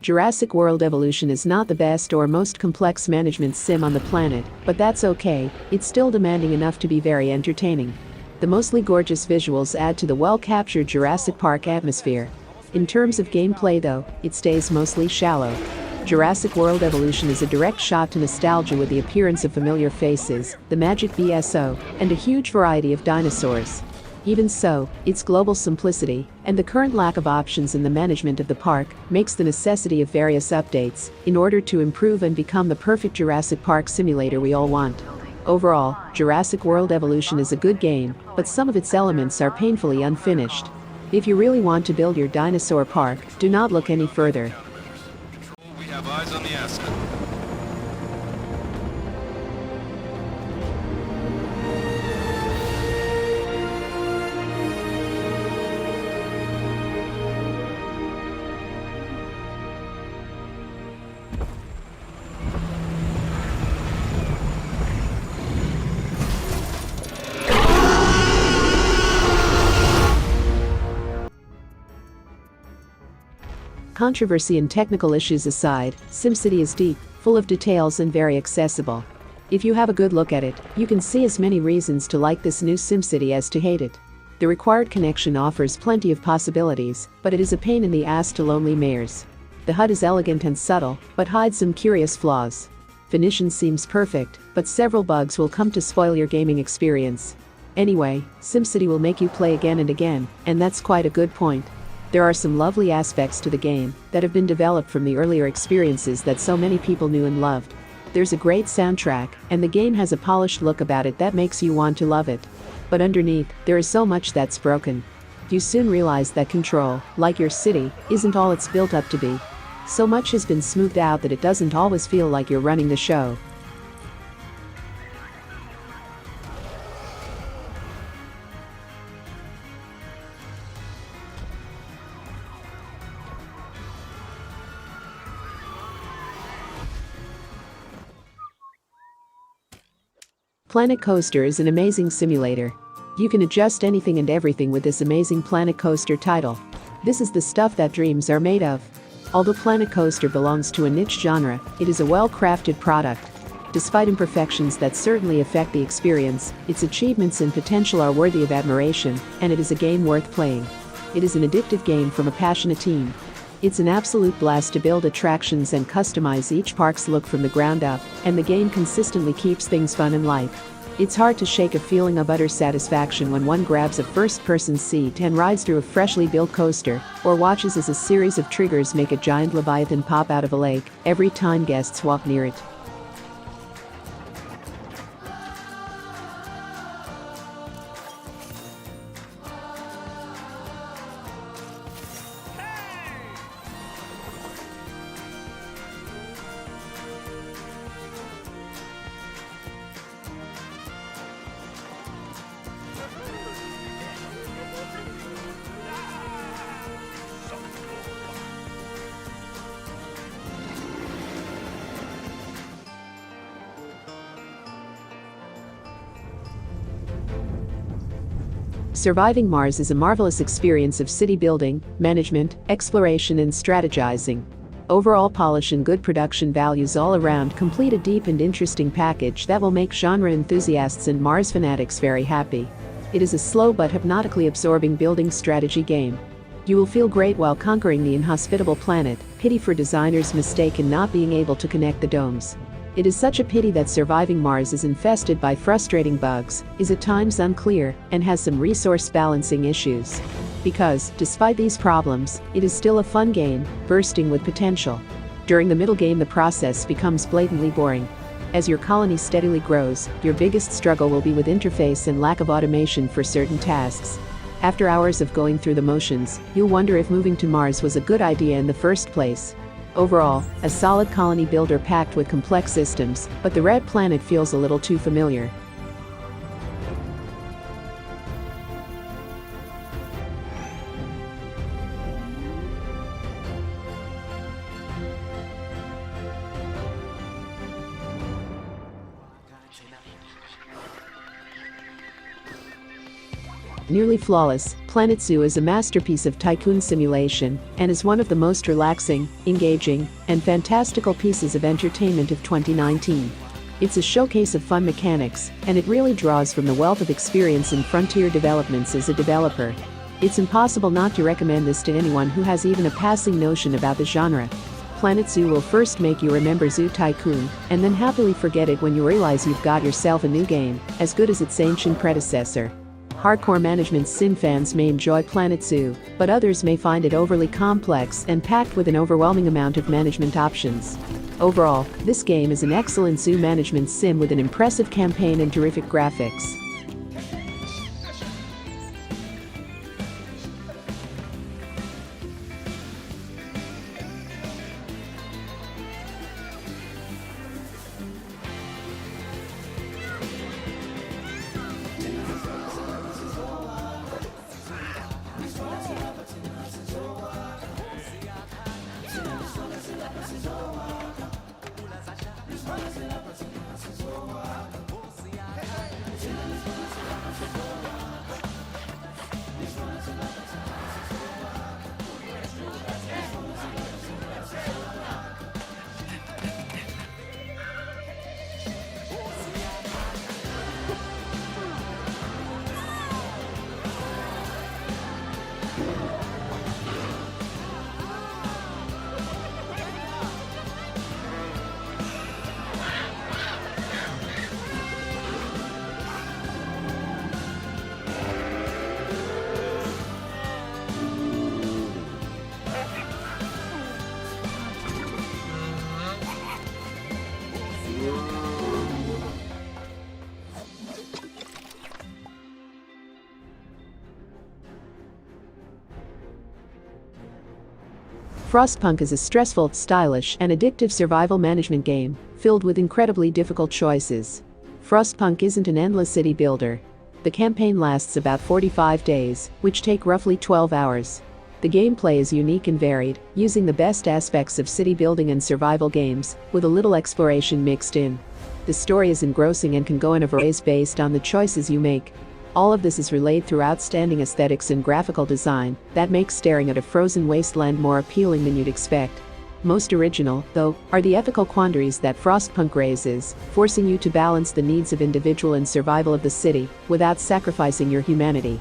Jurassic World Evolution is not the best or most complex management sim on the planet, but that's okay, it's still demanding enough to be very entertaining. The mostly gorgeous visuals add to the well-captured Jurassic Park atmosphere. In terms of gameplay though, it stays mostly shallow. Jurassic World Evolution is a direct shot to nostalgia with the appearance of familiar faces, the magic BSO, and a huge variety of dinosaurs. Even so, its global simplicity, and the current lack of options in the management of the park, makes the necessity of various updates, in order to improve and become the perfect Jurassic Park simulator we all want. Overall, Jurassic World Evolution is a good game, but some of its elements are painfully unfinished. If you really want to build your dinosaur park, do not look any further. We have eyes on the asset. Controversy and technical issues aside, SimCity is deep, full of details and very accessible. If you have a good look at it, you can see as many reasons to like this new SimCity as to hate it. The required connection offers plenty of possibilities, but it is a pain in the ass to lonely mayors. The HUD is elegant and subtle, but hides some curious flaws. Finition seems perfect, but several bugs will come to spoil your gaming experience. Anyway, SimCity will make you play again and again, and that's quite a good point. There are some lovely aspects to the game that have been developed from the earlier experiences that so many people knew and loved. There's a great soundtrack, and the game has a polished look about it that makes you want to love it. But underneath, there is so much that's broken. You soon realize that control, like your city, isn't all it's built up to be. So much has been smoothed out that it doesn't always feel like you're running the show. Planet Coaster is an amazing simulator. You can adjust anything and everything with this amazing Planet Coaster title. This is the stuff that dreams are made of. Although Planet Coaster belongs to a niche genre, it is a well-crafted product. Despite imperfections that certainly affect the experience, its achievements and potential are worthy of admiration, and it is a game worth playing. It is an addictive game from a passionate team. It's an absolute blast to build attractions and customize each park's look from the ground up, and the game consistently keeps things fun and light. It's hard to shake a feeling of utter satisfaction when one grabs a first-person seat and rides through a freshly built coaster, or watches as a series of triggers make a giant leviathan pop out of a lake every time guests walk near it. Surviving Mars is a marvelous experience of city building, management, exploration and strategizing. Overall polish and good production values all around complete a deep and interesting package that will make genre enthusiasts and Mars fanatics very happy. It is a slow but hypnotically absorbing building strategy game. You will feel great while conquering the inhospitable planet, pity for designers' mistake in not being able to connect the domes. It is such a pity that surviving Mars is infested by frustrating bugs, is at times unclear, and has some resource balancing issues. Because, despite these problems, it is still a fun game, bursting with potential. During the middle game the process becomes blatantly boring. As your colony steadily grows, your biggest struggle will be with interface and lack of automation for certain tasks. After hours of going through the motions, you'll wonder if moving to Mars was a good idea in the first place. Overall, a solid colony builder packed with complex systems, but the red planet feels a little too familiar. Nearly flawless, Planet Zoo is a masterpiece of tycoon simulation and is one of the most relaxing, engaging, and fantastical pieces of entertainment of 2019. It's a showcase of fun mechanics, and it really draws from the wealth of experience in frontier developments as a developer. It's impossible not to recommend this to anyone who has even a passing notion about the genre. Planet Zoo will first make you remember Zoo Tycoon, and then happily forget it when you realize you've got yourself a new game, as good as its ancient predecessor. Hardcore management sim fans may enjoy Planet Zoo, but others may find it overly complex and packed with an overwhelming amount of management options. Overall, this game is an excellent zoo management sim with an impressive campaign and terrific graphics. Frostpunk is a stressful, stylish, and addictive survival management game, filled with incredibly difficult choices. Frostpunk isn't an endless city builder. The campaign lasts about 45 days, which take roughly 12 hours. The gameplay is unique and varied, using the best aspects of city building and survival games, with a little exploration mixed in. The story is engrossing and can go in a variety based on the choices you make. All of this is relayed through outstanding aesthetics and graphical design that makes staring at a frozen wasteland more appealing than you'd expect. Most original, though, are the ethical quandaries that Frostpunk raises, forcing you to balance the needs of individual and survival of the city, without sacrificing your humanity.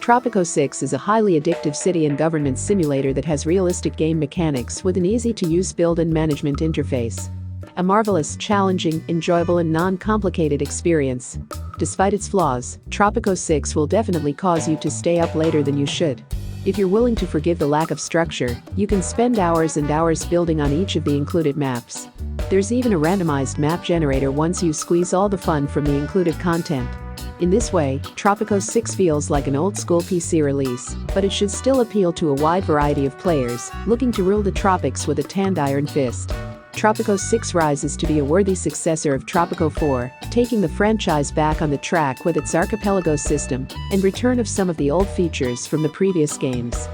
Tropico 6 is a highly addictive city and government simulator that has realistic game mechanics with an easy-to-use build and management interface. A marvelous, challenging, enjoyable and non-complicated experience. Despite its flaws, Tropico 6 will definitely cause you to stay up later than you should. If you're willing to forgive the lack of structure, you can spend hours and hours building on each of the included maps. There's even a randomized map generator once you squeeze all the fun from the included content. In this way, Tropico 6 feels like an old-school PC release, but it should still appeal to a wide variety of players looking to rule the tropics with a tanned iron fist. Tropico 6 rises to be a worthy successor of Tropico 4, taking the franchise back on the track with its archipelago system and return of some of the old features from the previous games.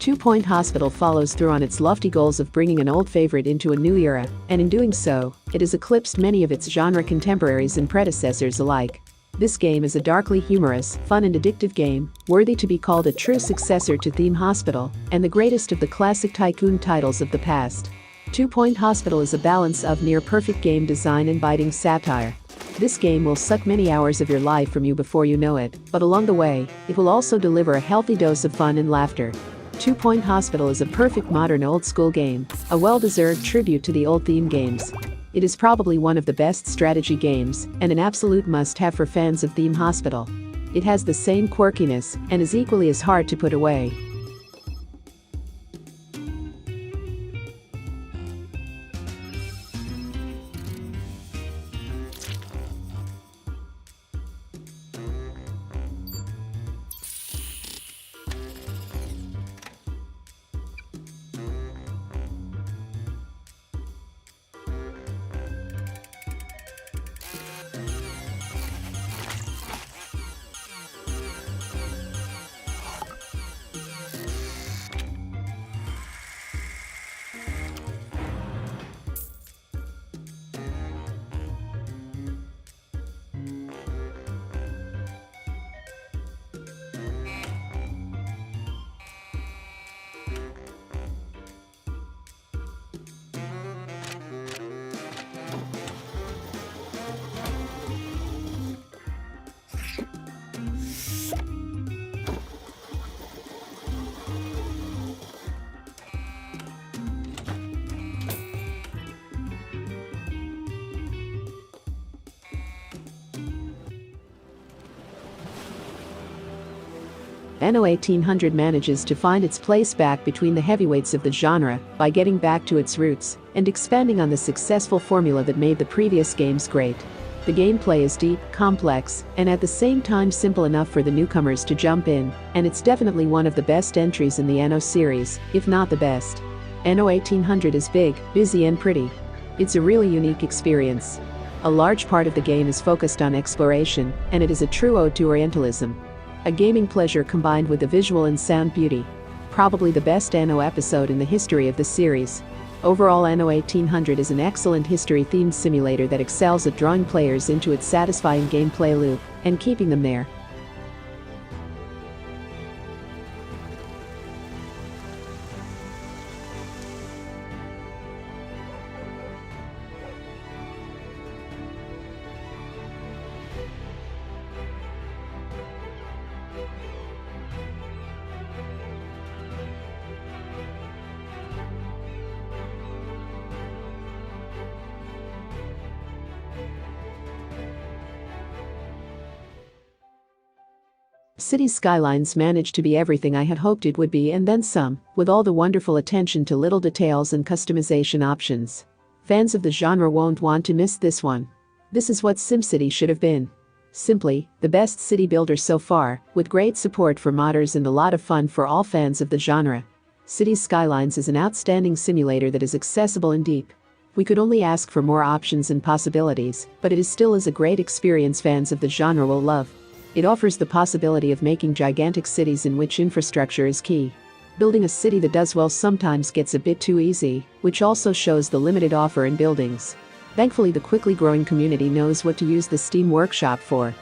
2 Point Hospital follows through on its lofty goals of bringing an old favorite into a new era, and in doing so, it has eclipsed many of its genre contemporaries and predecessors alike. This game is a darkly humorous, fun and addictive game, worthy to be called a true successor to Theme Hospital, and the greatest of the classic tycoon titles of the past. 2 Point Hospital is a balance of near-perfect game design and biting satire. This game will suck many hours of your life from you before you know it, but along the way, it will also deliver a healthy dose of fun and laughter. 2 Point Hospital is a perfect modern old-school game, a well-deserved tribute to the old theme games. It is probably one of the best strategy games, and an absolute must-have for fans of Theme Hospital. It has the same quirkiness, and is equally as hard to put away. Anno 1800 manages to find its place back between the heavyweights of the genre by getting back to its roots and expanding on the successful formula that made the previous games great. The gameplay is deep, complex, and at the same time simple enough for the newcomers to jump in, and it's definitely one of the best entries in the Anno series, if not the best. Anno 1800 is big, busy and pretty. It's a really unique experience. A large part of the game is focused on exploration, and it is a true ode to Orientalism. A gaming pleasure combined with the visual and sound beauty. Probably the best Anno episode in the history of the series. Overall, Anno 1800 is an excellent history-themed simulator that excels at drawing players into its satisfying gameplay loop and keeping them there. Cities Skylines managed to be everything I had hoped it would be and then some, with all the wonderful attention to little details and customization options. Fans of the genre won't want to miss this one. This is what SimCity should have been. Simply, the best city builder so far, with great support for modders and a lot of fun for all fans of the genre. Cities Skylines is an outstanding simulator that is accessible and deep. We could only ask for more options and possibilities, but it still is a great experience fans of the genre will love. It offers the possibility of making gigantic cities in which infrastructure is key. Building a city that does well sometimes gets a bit too easy, which also shows the limited offer in buildings. Thankfully, the quickly growing community knows what to use the Steam Workshop for.